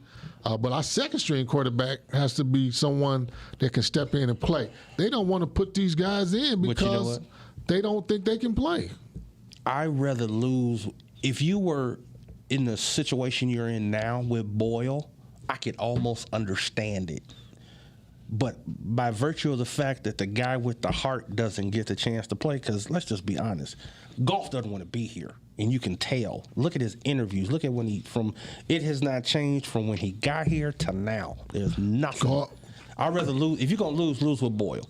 But our second-string quarterback has to be someone that can step in and play. They don't want to put these guys in because they don't think they can play. I'd rather lose. If you were in the situation you're in now with Boyle, I could almost understand it. But by virtue of the fact that the guy with the heart doesn't get the chance to play, because let's just be honest, Goff doesn't want to be here, and you can tell. Look at his interviews. Look at it has not changed from when he got here to now. There's nothing. I'd rather lose. If you're going to lose with Boyle.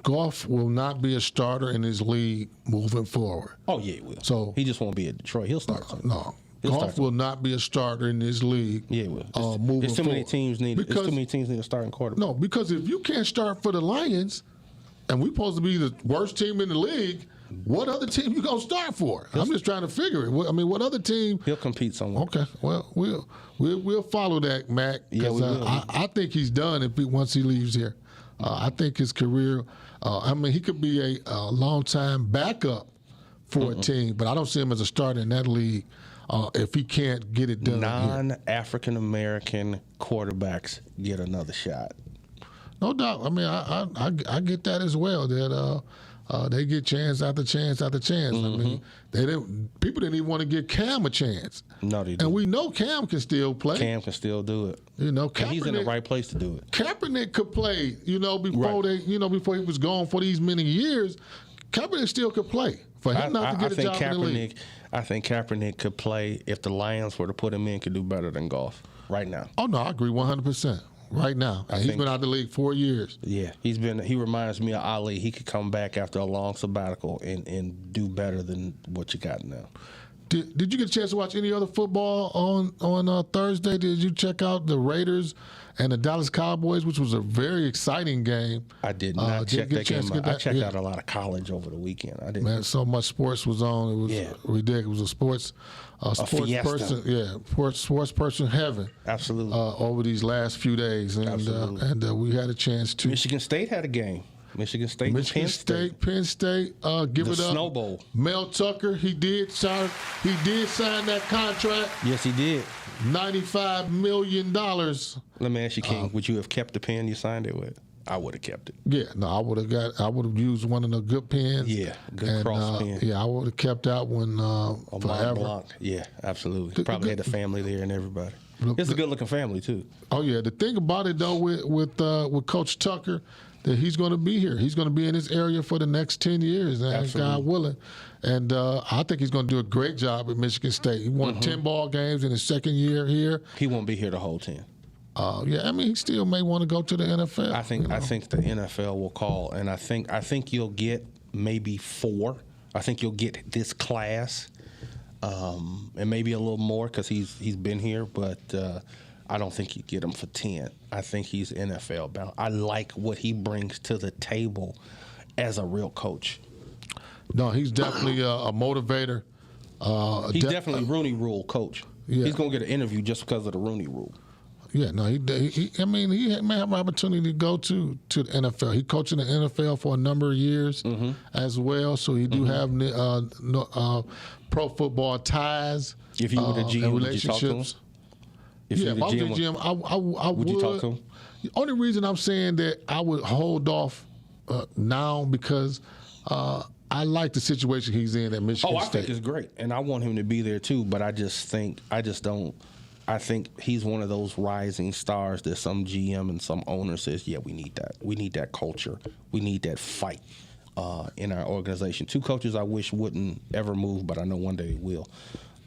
Goff will not be a starter in his league moving forward. Oh, yeah, he will. So he just won't be at Detroit. He'll start something. No. Goff will not be a starter in this league. Yeah, it will. Moving There's too many forward. teams need. There's too many teams need a starting quarterback. No, because if you can't start for the Lions, and we're supposed to be the worst team in the league, what other team you gonna start for? I'm just trying to figure it. I mean, what other team? He'll compete somewhere. Okay, well, we'll follow that, Mack. Yeah, we will. I think he's done once he leaves here. I think his career. I mean, he could be a long-time backup for a team, but I don't see him as a starter in that league. If he can't get it done, non-African American quarterbacks get another shot. No doubt. I mean, I get that as well. That they get chance after chance after chance. I mean, people didn't even want to give Cam a chance. No, they didn't. And we know Cam can still play. Cam can still do it. You know, and he's in the right place to do it. Kaepernick could play. You know, before before he was gone for these many years, Kaepernick still could play. For him not to get a job in the league. I think Kaepernick could play if the Lions were to put him in. Could do better than Goff right now. Oh no, I agree 100%. Right now, he's been out of the league 4 years. Yeah, he reminds me of Ali. He could come back after a long sabbatical and do better than what you got now. Did you get a chance to watch any other football on Thursday? Did you check out the Raiders and the Dallas Cowboys, which was a very exciting game? I did not check that game out. I checked out a lot of college over the weekend. I didn't. Man, so much sports was on. It was ridiculous. It was a sports person. Yeah, sports person heaven. Absolutely. Over these last few days, and we had a chance to. Michigan State had a game. Michigan State, Penn State, give it up. Snow Bowl. Mel Tucker, he did sign that contract. Yes, he did. $95 million. Let me ask you, King, would you have kept the pen you signed it with? I would have kept it. Yeah, no, I would have used one of the good pens. Yeah, good cross pen. Yeah, I would have kept that one forever. Blanc. Yeah, absolutely. Probably had the family there and everybody. It's a good looking family too. Oh yeah, the thing about it though with Coach Tucker, that he's going to be here. He's going to be in this area for the next 10 years, God willing. And I think he's going to do a great job at Michigan State. He won 10 ball games in his second year here. He won't be here the whole 10. Yeah, I mean, he still may want to go to the NFL. I think the NFL will call, and I think you'll get maybe 4. I think you'll get this class, and maybe a little more because he's been here, but I don't think you get him for 10. I think he's NFL bound. I like what he brings to the table as a real coach. No, he's definitely a motivator. He's definitely Rooney Rule coach. Yeah. He's going to get an interview just because of the Rooney Rule. Yeah, no, he may have an opportunity to go to the NFL. He coached in the NFL for a number of years as well, so he do have pro football ties. If you were the GM, would you talk to him? If I was the GM, I would. Would you talk to him? The only reason I'm saying that I would hold off now because I like the situation he's in at Michigan State. I think it's great, and I want him to be there too. But I think he's one of those rising stars that some GM and some owner says, yeah, we need that. We need that culture. We need that fight in our organization. 2 coaches I wish wouldn't ever move, but I know one day they will.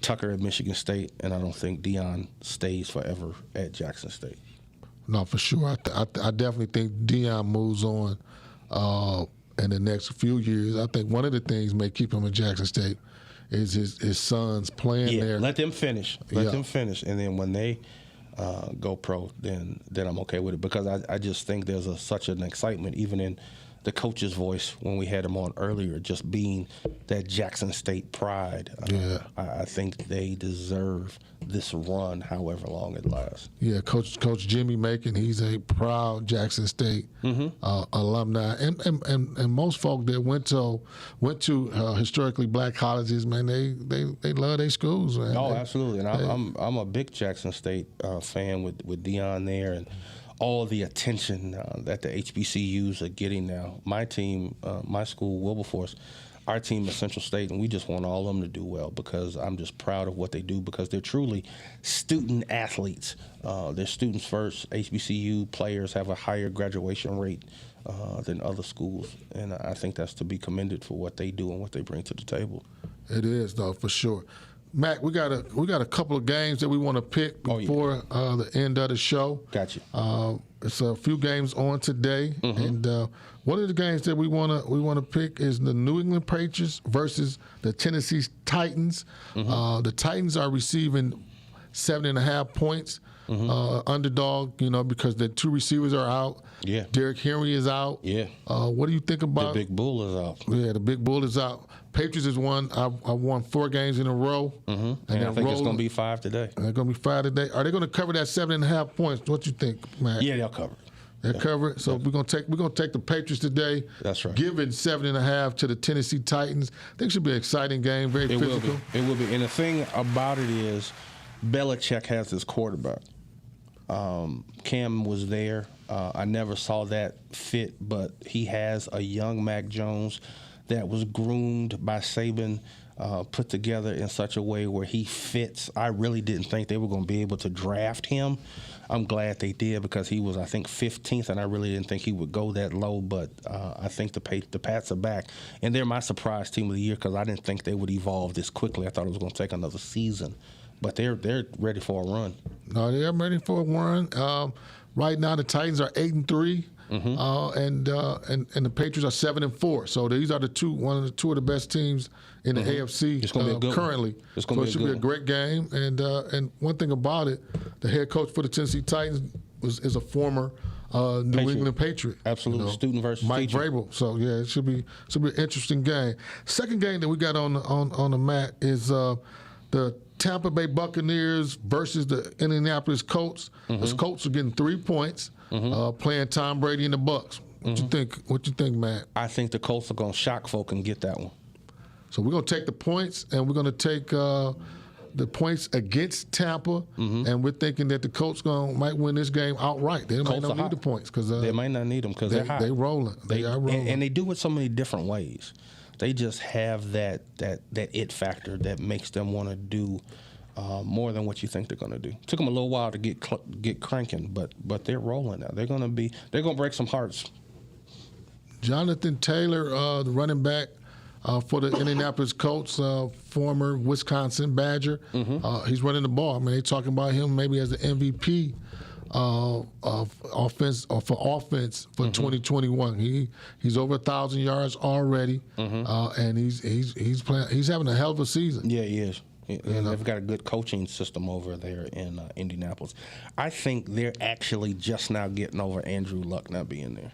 Tucker at Michigan State, and I don't think Deion stays forever at Jackson State. No, for sure. I definitely think Deion moves on in the next few years. I think one of the things may keep him at Jackson State is his sons playing there. Let them finish. Let them finish, and then when they go pro, then I'm okay with it because I just think there's such an excitement even in the coach's voice when we had him on earlier, just being that Jackson State pride. I think they deserve this run, however long it lasts. Yeah, Coach Jimmy Macon, he's a proud Jackson State alumni, and most folk that went to historically black colleges, man, they love their schools, man. Oh, absolutely, and I'm a big Jackson State fan with Deion there and all the attention that the HBCUs are getting now. My team, my school, Wilberforce, our team at Central State, and we just want all of them to do well because I'm just proud of what they do because they're truly student athletes. They're students first. HBCU players have a higher graduation rate than other schools, and I think that's to be commended for what they do and what they bring to the table. It is, though, for sure. Mac, we got a couple of games that we want to pick before the end of the show. Gotcha. It's a few games on today, and one of the games that we want to pick is the New England Patriots versus the Tennessee Titans. The Titans are receiving 7.5 points. Underdog, because the two receivers are out. Yeah. Derrick Henry is out. Yeah. What do you think about the big bull is out? Yeah, the big bull is out. Patriots has won. I won 4 games in a row. And I think it's going to be 5 today. They're going to be 5 today. Are they going to cover that 7.5 points? What you think, Matt? Yeah, they'll cover it. They're covered. So we're gonna take the Patriots today. That's right. Giving 7.5 to the Tennessee Titans. I think it should be an exciting game. Very physical. It will be. And the thing about it is, Belichick has his quarterback. Cam was there. I never saw that fit, but he has a young Mac Jones that was groomed by Saban, put together in such a way where he fits. I really didn't think they were going to be able to draft him. I'm glad they did because he was, I think, 15th, and I really didn't think he would go that low. But I think the Pats are back, and they're my surprise team of the year because I didn't think they would evolve this quickly. I thought it was going to take another season, but they're ready for a run. No, they're ready for a run. Right now, the Titans are 8-3. And the Patriots are 7-4. So these are two of the best teams in the AFC it's gonna be a good currently. It's gonna so it should be a great game. And one thing about it, the head coach for the Tennessee Titans is a former New England Patriot. Absolutely, student versus Mike teacher. Vrabel. So yeah, it should be an interesting game. Second game that we got on the mat is the Tampa Bay Buccaneers versus the Indianapolis Colts. The Colts are getting 3 points. Playing Tom Brady and the Bucs. What you think, Matt? I think the Colts are going to shock folk and get that one. So we're going to take the points, and we're going to take the points against Tampa, and we're thinking that the Colts might win this game outright. They might not need the points because they might not need them because they're hot. They rolling. They are rolling, and they do it so many different ways. They just have that it factor that makes them want to do more than what you think they're going to do. Took them a little while to get cranking, but they're rolling now. They're going to break some hearts. Jonathan Taylor, the running back for the Indianapolis Colts, former Wisconsin Badger, he's running the ball. I mean, they're talking about him maybe as the MVP of offense for 2021. He's over 1,000 yards already, and he's playing. He's having a hell of a season. Yeah, he is. And they've got a good coaching system over there in Indianapolis. I think they're actually just now getting over Andrew Luck not being there.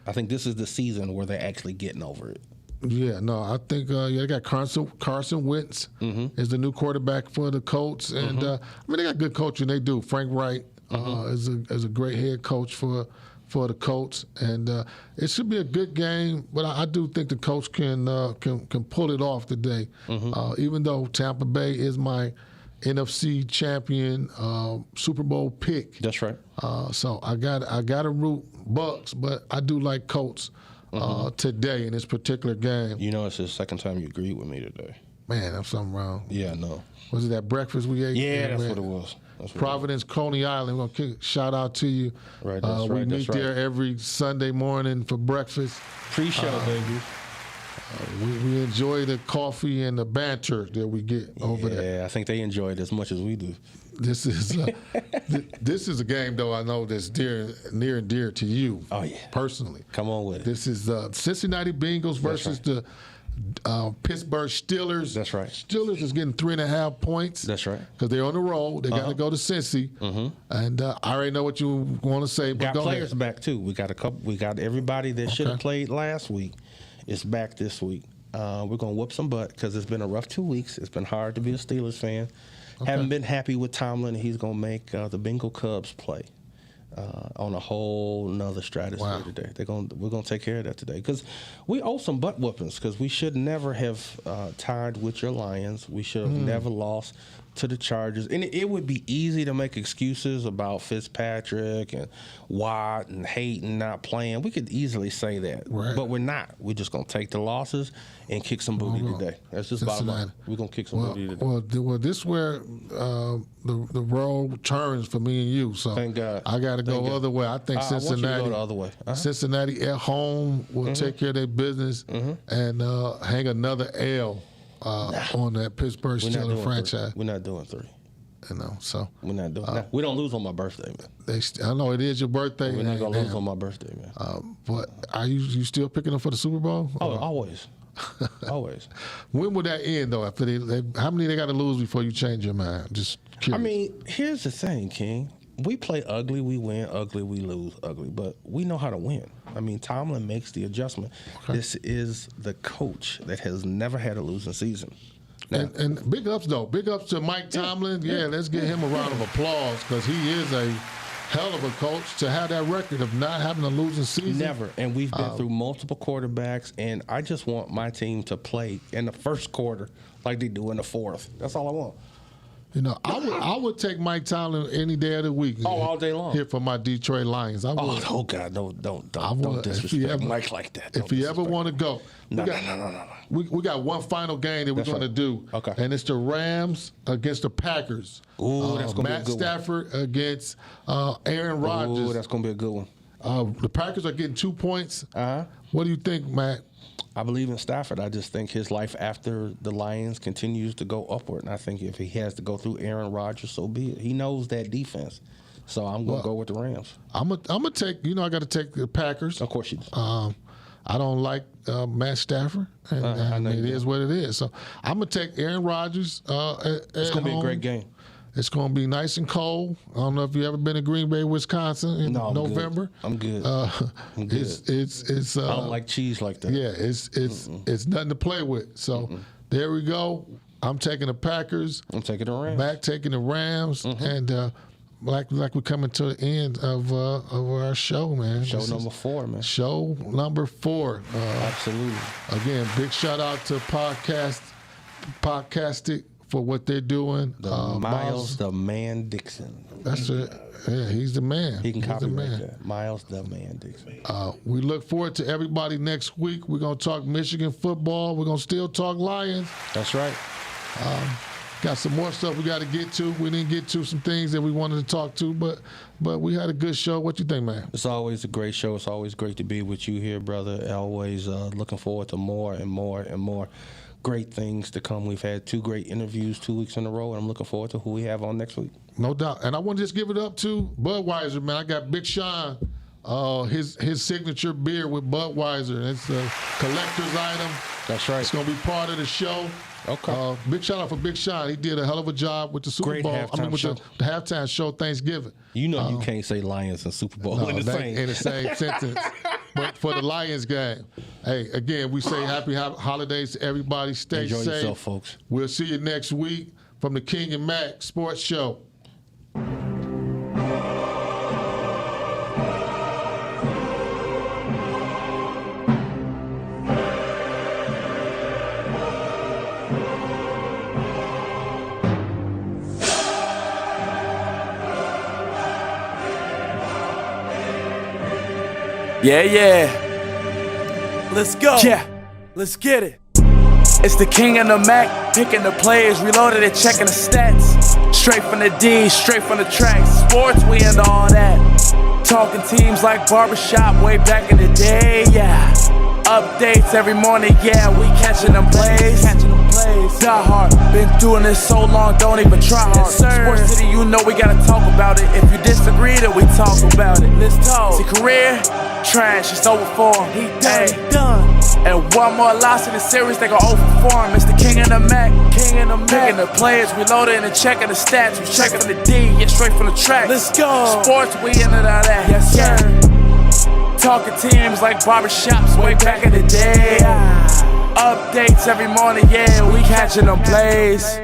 I think this is the season where they're actually getting over it. Yeah, no, I think they got Carson Wentz is the new quarterback for the Colts, and I mean they got good coaching. They do. Frank Wright is a great head coach for the Colts, and it should be a good game. But I do think the Colts can pull it off today, even though Tampa Bay is my NFC champion Super Bowl pick. That's right. So I got to root Bucks, but I do like Colts today in this particular game. You know, it's the second time you agreed with me today. Man, I'm something wrong. Yeah, no. Was it that breakfast we ate? Yeah, that's what it was. Providence, Coney Island. We're going to shout out to you. Right, that's we right. meet there every Sunday morning for breakfast. Pre-show, baby. We enjoy the coffee and the banter that we get over there. Yeah, I think they enjoy it as much as we do. This is this is a game, though, I know that's near and dear to you. Oh, yeah. Personally. Come on with it. This is Cincinnati Bengals versus the Pittsburgh Steelers. That's right. Steelers is getting 3.5 points. That's right. Because they're on the road. They got to go to Cincy. And I already know what you want to say. But got players back too. We got a couple. We got everybody that should have played last week is back this week. We're gonna whoop some butt because it's been a rough 2 weeks. It's been hard to be a Steelers fan. Haven't been happy with Tomlin. He's gonna make the Bengal Cubs play on a whole nother stratosphere today. We're gonna take care of that today because we owe some butt whoopings because we should never have tied with your Lions. We should have never lost to the Chargers. And it would be easy to make excuses about Fitzpatrick and Watt and Hayden not playing. We could easily say that. Right. But we're not. We're just going to take the losses and kick some booty today. That's just bottom line. We're going to kick some booty today. Well, this is where the role turns for me and you. So Thank God. I got to go the other way. I think Cincinnati. I want you to go the other way. Cincinnati at home will take care of their business and hang another L on that Pittsburgh Steelers franchise. We're not doing 3. You know, so we're not doing that. We don't lose on my birthday, man. I know it is your birthday. We're not gonna lose on my birthday, man. But are you still picking them for the Super Bowl? Oh, always. Always. When would that end, though? After how many they got to lose before you change your mind? Just curious. I mean, here's the thing, King. We play ugly, we win ugly, we lose ugly, but we know how to win. I mean, Tomlin makes the adjustment. Okay. This is the coach that has never had a losing season. And big ups, though. Big ups to Mike Tomlin. Yeah, let's give him a round of applause because he is a hell of a coach to have that record of not having a losing season. Never. And we've been through multiple quarterbacks, and I just want my team to play in the first quarter like they do in the fourth. That's all I want. You know, I would take Mike Tomlin any day of the week. Oh, all day long. Here for my Detroit Lions. I would. Oh God, don't disrespect Mike like that. If you ever want to go, no. We got one final game that we're going to do. Okay. And it's the Rams against the Packers. Ooh, that's going to be a Matt good Stafford against Aaron Rodgers. Ooh, that's going to be a good one. The Packers are getting 2 points. What do you think, Matt? I believe in Stafford. I just think his life after the Lions continues to go upward. And I think if he has to go through Aaron Rodgers, so be it. He knows that defense. So I'm going to go with the Rams. I'm gonna take, I got to take the Packers. Of course you do. I don't like Matt Stafford. And it is what it is. So I'm going to take Aaron Rodgers it's going to be a great game. It's going to be nice and cold. I don't know if you've ever been to Green Bay, Wisconsin in November. I'm good. I'm good. It's I don't like cheese like that. Yeah, it's nothing to play with. So there we go. I'm taking the Packers. I'm taking the Rams. Mac taking the Rams. And like we're coming to the end of our show, man. Show number 4, man. Show number 4. Absolutely. Again, big shout out to Podcastic for what they're doing. Miles the Man Dixon. That's it. Yeah, he's the man. He can copyright that. Miles the Man Dixon. We look forward to everybody next week. We're going to talk Michigan football. We're going to still talk Lions. That's right. Got some more stuff we got to get to. We didn't get to some things that we wanted to talk to, but we had a good show. What you think, man? It's always a great show. It's always great to be with you here, brother. Always looking forward to more and more and more great things to come. We've had 2 great interviews 2 weeks in a row, and I'm looking forward to who we have on next week. No doubt. And I want to just give it up to Budweiser, man. I got Big Sean, his signature beer with Budweiser. It's a collector's item. That's right. It's going to be part of the show. Okay. Big shout out for Big Sean. He did a hell of a job with the Super Bowl. With the halftime show Thanksgiving. You know you can't say Lions and Super Bowl in the same sentence. But for the Lions game, hey, again, we say happy holidays to everybody. Stay safe. Enjoy yourself, folks. We'll see you next week from the King and Mack Sports Show. Yeah. Let's go. Yeah, let's get it. It's the King and the Mack, picking the plays, reloaded and checking the stats. Straight from the D, straight from the tracks. Sports, we into all that. Talking teams like barbershop way back in the day, yeah. Updates every morning, yeah, we catching them plays. Die hard, been doing this so long, don't even try hard. Sports City, you know we gotta talk about it. If you disagree, then we talk about it. Let's talk. See, career, trash, it's over for him. He done. And one more loss in the series, they gon' overperform. It's the King and the Mack, picking the players, reloading and checking the stats. We checking the D, yeah, straight from the track. Let's go. Sports, we into all that. Yes, sir. Talking teams like barbershops way back in the day. Updates every morning, yeah, we catching them plays.